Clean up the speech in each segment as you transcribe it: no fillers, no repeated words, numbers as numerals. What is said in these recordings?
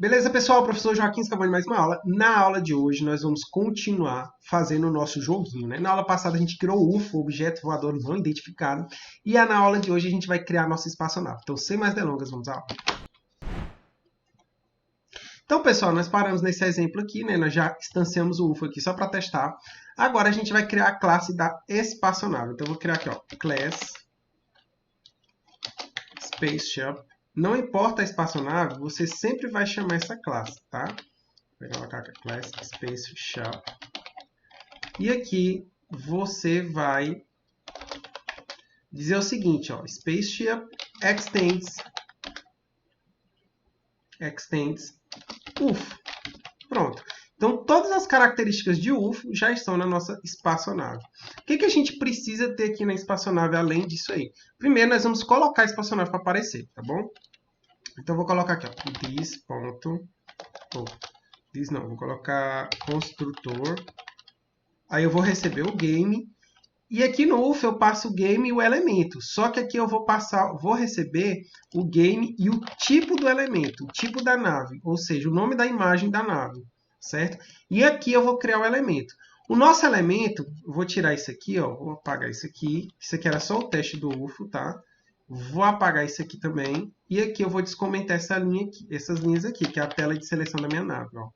Beleza, pessoal? Professor Joaquim acabou de mais uma aula. Na aula de hoje, nós vamos continuar fazendo o nosso joguinho, né? Na aula passada, a gente criou o UFO, Objeto Voador Não Identificado. E na aula de hoje, a gente vai criar a nossa espaçonave. Então, sem mais delongas, vamos à aula. Então, pessoal, nós paramos nesse exemplo aqui, né? Nós já instanciamos o UFO aqui só para testar. Agora, a gente vai criar a classe da espaçonave. Então, eu vou criar aqui, ó, class spaceship. Não importa a espaçonave, você sempre vai chamar essa classe, tá? Vou colocar aqui, class spaceship. E aqui você vai dizer o seguinte, ó, spaceship extends UFO. Pronto. Então, todas as características de UFO já estão na nossa espaçonave. O que a gente precisa ter aqui na espaçonave além disso aí? Primeiro, nós vamos colocar a espaçonave para aparecer, tá bom? Então, eu vou colocar aqui, ó, vou colocar construtor. Aí eu vou receber o game. E aqui no UFO eu passo o game e o elemento. Só que aqui eu vou receber o game e o tipo do elemento, o tipo da nave, ou seja, o nome da imagem da nave, certo? E aqui eu vou criar o elemento. O nosso elemento, vou tirar isso aqui, ó, vou apagar isso aqui. Isso aqui era só o teste do UFO, tá? Vou apagar isso aqui também. E aqui eu vou descomentar essa linha aqui, essas linhas aqui, que é a tela de seleção da minha nave, ó.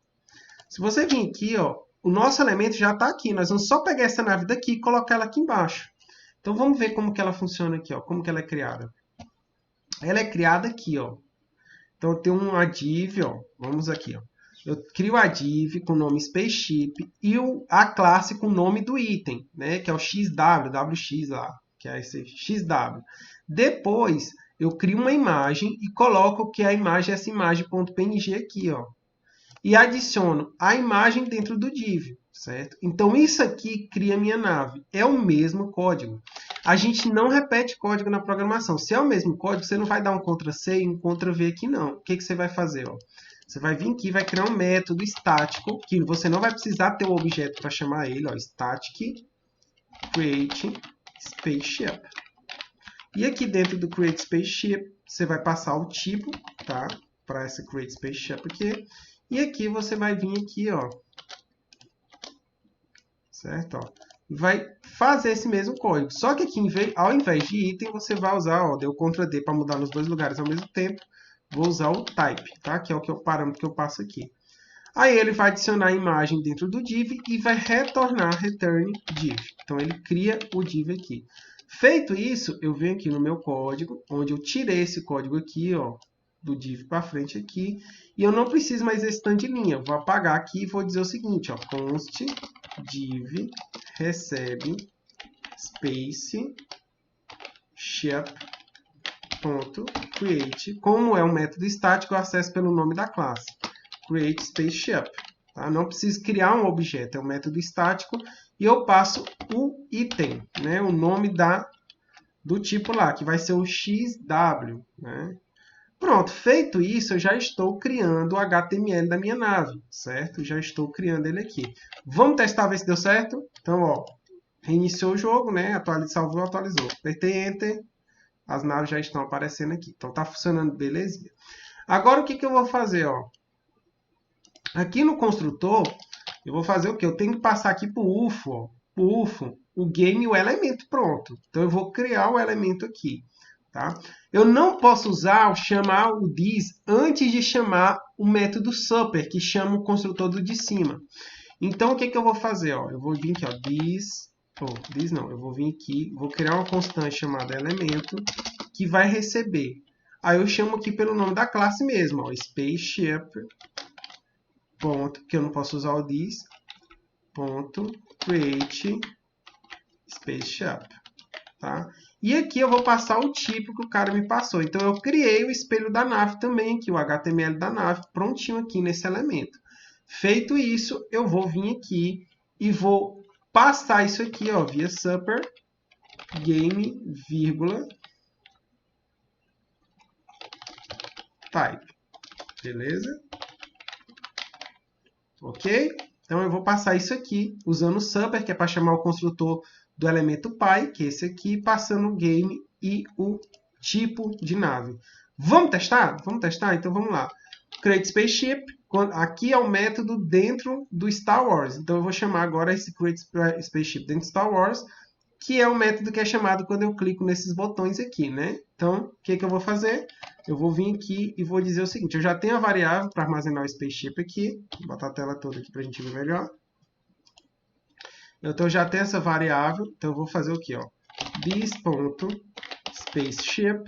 Se você vir aqui, ó, o nosso elemento já está aqui. Nós vamos só pegar essa nave daqui e colocar ela aqui embaixo. Então, vamos ver como que ela funciona aqui, ó, como que ela é criada. Ela é criada aqui, ó. Então, eu tenho uma div, ó. Vamos aqui, ó. Eu crio a div com o nome Spaceship e a classe com o nome do item, né? Que é o XW, WX lá, que é esse XW. Depois, eu crio uma imagem e coloco que a imagem é essa imagem.png aqui, ó. E adiciono a imagem dentro do div, certo? Então, isso aqui cria minha nave. É o mesmo código. A gente não repete código na programação. Se é o mesmo código, você não vai dar um Ctrl+C e um Ctrl+V aqui, não. O que você vai fazer? Ó? Você vai vir aqui e vai criar um método estático, que você não vai precisar ter o objeto para chamar ele. Ó, static create spaceship. E aqui dentro do create spaceship, você vai passar o tipo, tá? Para essa create spaceship aqui. E aqui você vai vir aqui, ó, certo? Ó, vai fazer esse mesmo código. Só que aqui, ao invés de item, você vai usar, ó, deu Ctrl D para mudar nos dois lugares ao mesmo tempo. Vou usar o type, tá? Que é o parâmetro que eu passo aqui. Aí ele vai adicionar a imagem dentro do div e vai retornar return div. Então ele cria o div aqui. Feito isso, eu venho aqui no meu código, onde eu tirei esse código aqui, ó, do div para frente aqui, e eu não preciso mais desse tanto de linha. Eu vou apagar aqui e vou dizer o seguinte, ó, const div recebe space shape.create. Como é um método estático, eu acesso pelo nome da classe, create spaceship. Tá? Não preciso criar um objeto, é um método estático, e eu passo o item, né, o nome do tipo lá, que vai ser o XW, né? Pronto, feito isso, eu já estou criando o HTML da minha nave, certo? Já estou criando ele aqui. Vamos testar, ver se deu certo? Então, ó, reiniciou o jogo, né? Salvou, atualizou. Apertei Enter, as naves já estão aparecendo aqui. Então, tá funcionando belezinha. Agora, o que eu vou fazer, ó? Aqui no construtor, eu vou fazer o quê? Eu tenho que passar aqui para o UFO, ó. Pro UFO, o game e o elemento, pronto. Então, eu vou criar o elemento aqui. Tá? Eu não posso chamar o this antes de chamar o método super, que chama o construtor do de cima. Então, o que eu vou fazer? Ó? Eu vou vir aqui, ó, eu vou vir aqui, vou criar uma constante chamada elemento, que vai receber. Aí eu chamo aqui pelo nome da classe mesmo, ó, spaceship, ponto, que eu não posso usar o this, ponto, create spaceship. Tá? E aqui eu vou passar o tipo que o cara me passou. Então, eu criei o espelho da nave também, aqui, o HTML da nave, prontinho aqui nesse elemento. Feito isso, eu vou vir aqui e vou passar isso aqui, ó, via super game, vírgula, type. Beleza? Ok? Então, eu vou passar isso aqui, usando o super, que é para chamar o construtor do elemento pi, que é esse aqui, passando o game e o tipo de nave. Vamos testar? Vamos testar? Então, vamos lá. create spaceship, aqui é o método dentro do Star Wars. Então eu vou chamar agora esse create spaceship dentro do Star Wars, que é o método que é chamado quando eu clico nesses botões aqui, né? Então, o que eu vou fazer? Eu vou vir aqui e vou dizer o seguinte, eu já tenho a variável para armazenar o spaceship aqui, vou botar a tela toda aqui para a gente ver melhor. Então, eu já tenho essa variável, então eu vou fazer o quê? Ó? This.spaceship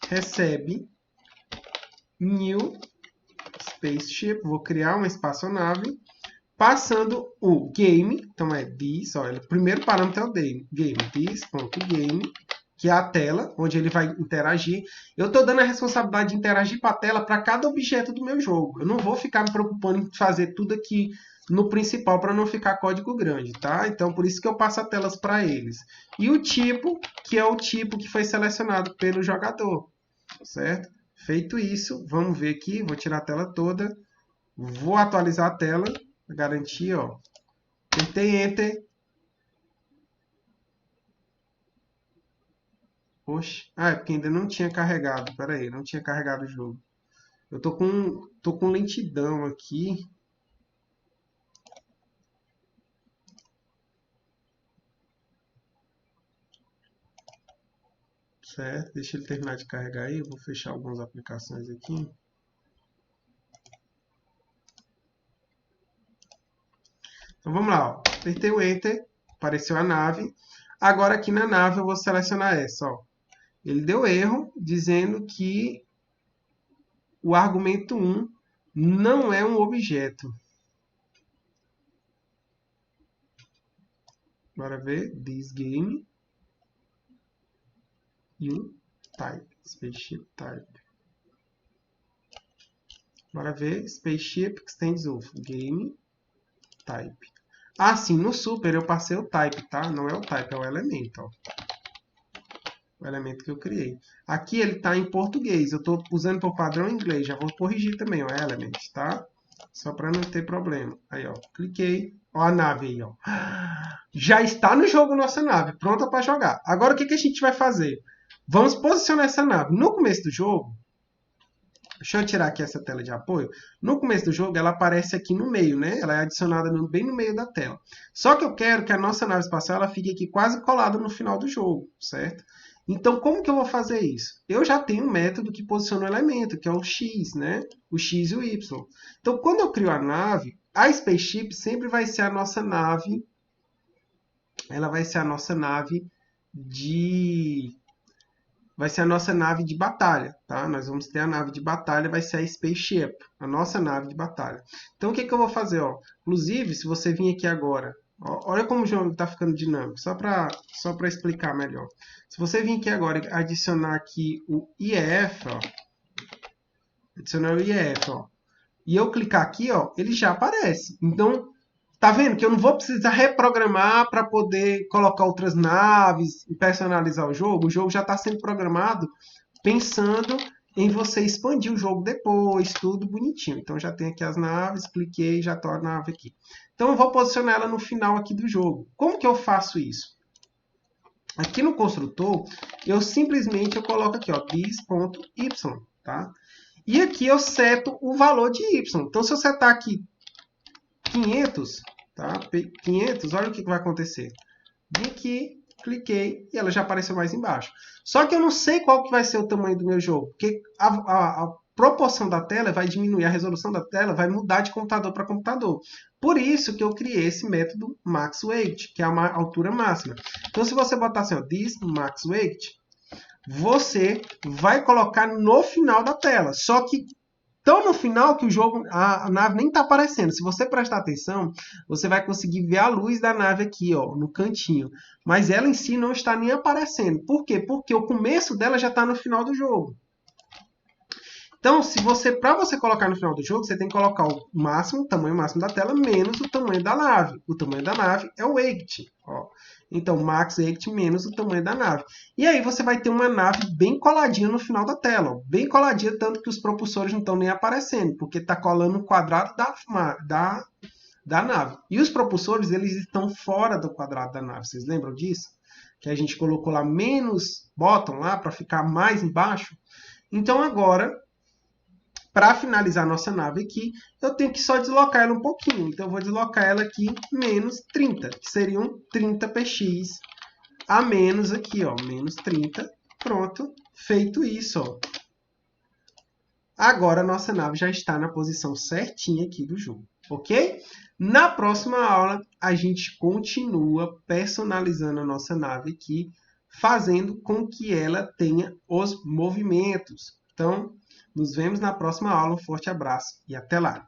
recebe new spaceship, vou criar uma espaçonave, passando o game, então é this, olha, o primeiro parâmetro é o game, this.game, que é a tela, onde ele vai interagir. Eu estou dando a responsabilidade de interagir para a tela para cada objeto do meu jogo. Eu não vou ficar me preocupando em fazer tudo aqui no principal para não ficar código grande, tá? Então, por isso que eu passo as telas para eles. E o tipo, que é o tipo que foi selecionado pelo jogador, certo? Feito isso, vamos ver aqui, vou tirar a tela toda, vou atualizar a tela, para garantir, ó. Apertei Enter. Oxe, é porque ainda não tinha carregado, pera aí, não tinha carregado o jogo. Eu tô com lentidão aqui. Certo, deixa ele terminar de carregar aí, eu vou fechar algumas aplicações aqui. Então vamos lá, ó. Apertei o Enter, apareceu a nave. Agora aqui na nave eu vou selecionar essa, ó. Ele deu erro, dizendo que o argumento 1 não é um objeto. Bora ver, this game, you type, spaceship type. Bora ver, spaceship extends of game type. Ah, sim, no Super eu passei o type, tá? Não é o type, é o elemento, ó. O elemento que eu criei. Aqui ele está em português, eu estou usando por padrão em inglês, já vou corrigir também, ó, element, tá? Só para não ter problema. Aí, ó, cliquei, ó a nave aí, ó. Já está no jogo nossa nave, pronta para jogar. Agora o que a gente vai fazer? Vamos posicionar essa nave. No começo do jogo, deixa eu tirar aqui essa tela de apoio. No começo do jogo, ela aparece aqui no meio, né? Ela é adicionada bem no meio da tela. Só que eu quero que a nossa nave espacial ela fique aqui quase colada no final do jogo, certo? Então, como que eu vou fazer isso? Eu já tenho um método que posiciona o elemento, que é o X, né? O X e o Y. Então, quando eu crio a nave, a Spaceship sempre vai ser a nossa nave. Ela vai ser a nossa nave de... Vai ser a nossa nave de batalha, tá? Nós vamos ter a nave de batalha, vai ser a Spaceship, a nossa nave de batalha. Então, o que eu vou fazer? Ó? Inclusive, se você vir aqui agora, ó, olha como o jogo está ficando dinâmico, só para explicar melhor. Se você vir aqui agora e adicionar aqui o IEF, ó, adicionar o IEF, ó, e eu clicar aqui, ó, ele já aparece. Então, tá vendo que eu não vou precisar reprogramar para poder colocar outras naves e personalizar o jogo? O jogo já está sendo programado pensando em você expandir o jogo depois, tudo bonitinho. Então já tem aqui as naves, cliquei, já estou a nave aqui. Então eu vou posicionar ela no final aqui do jogo. Como que eu faço isso? Aqui no construtor, eu simplesmente coloco aqui, ó, this.y, tá? E aqui eu seto o valor de y. Então se eu setar aqui 500, tá? 500, olha o que vai acontecer. Vim aqui, cliquei e ela já apareceu mais embaixo. Só que eu não sei qual que vai ser o tamanho do meu jogo, porque a proporção da tela vai diminuir, a resolução da tela vai mudar de computador para computador. Por isso que eu criei esse método max weight, que é a altura máxima. Então, se você botar assim, ó, this max weight, você vai colocar no final da tela. Só que tão no final que o jogo, a nave nem está aparecendo. Se você prestar atenção, você vai conseguir ver a luz da nave aqui, ó, no cantinho. Mas ela em si não está nem aparecendo. Por quê? Porque o começo dela já está no final do jogo. Então, para você colocar no final do jogo, você tem que colocar o máximo, o tamanho máximo da tela, menos o tamanho da nave. O tamanho da nave é o weight. Ó. Então, max weight menos o tamanho da nave. E aí você vai ter uma nave bem coladinha no final da tela. Ó. Bem coladinha, tanto que os propulsores não estão nem aparecendo, porque está colando o quadrado da nave. E os propulsores, eles estão fora do quadrado da nave. Vocês lembram disso? Que a gente colocou lá menos bottom lá para ficar mais embaixo. Então, agora... para finalizar a nossa nave aqui, eu tenho que só deslocar ela um pouquinho. Então, eu vou deslocar ela aqui menos 30, que seriam 30 px a menos aqui, ó, menos 30. Pronto, feito isso, ó. Agora a nossa nave já está na posição certinha aqui do jogo, ok? Na próxima aula, a gente continua personalizando a nossa nave aqui, fazendo com que ela tenha os movimentos. Então, nos vemos na próxima aula. Um forte abraço e até lá!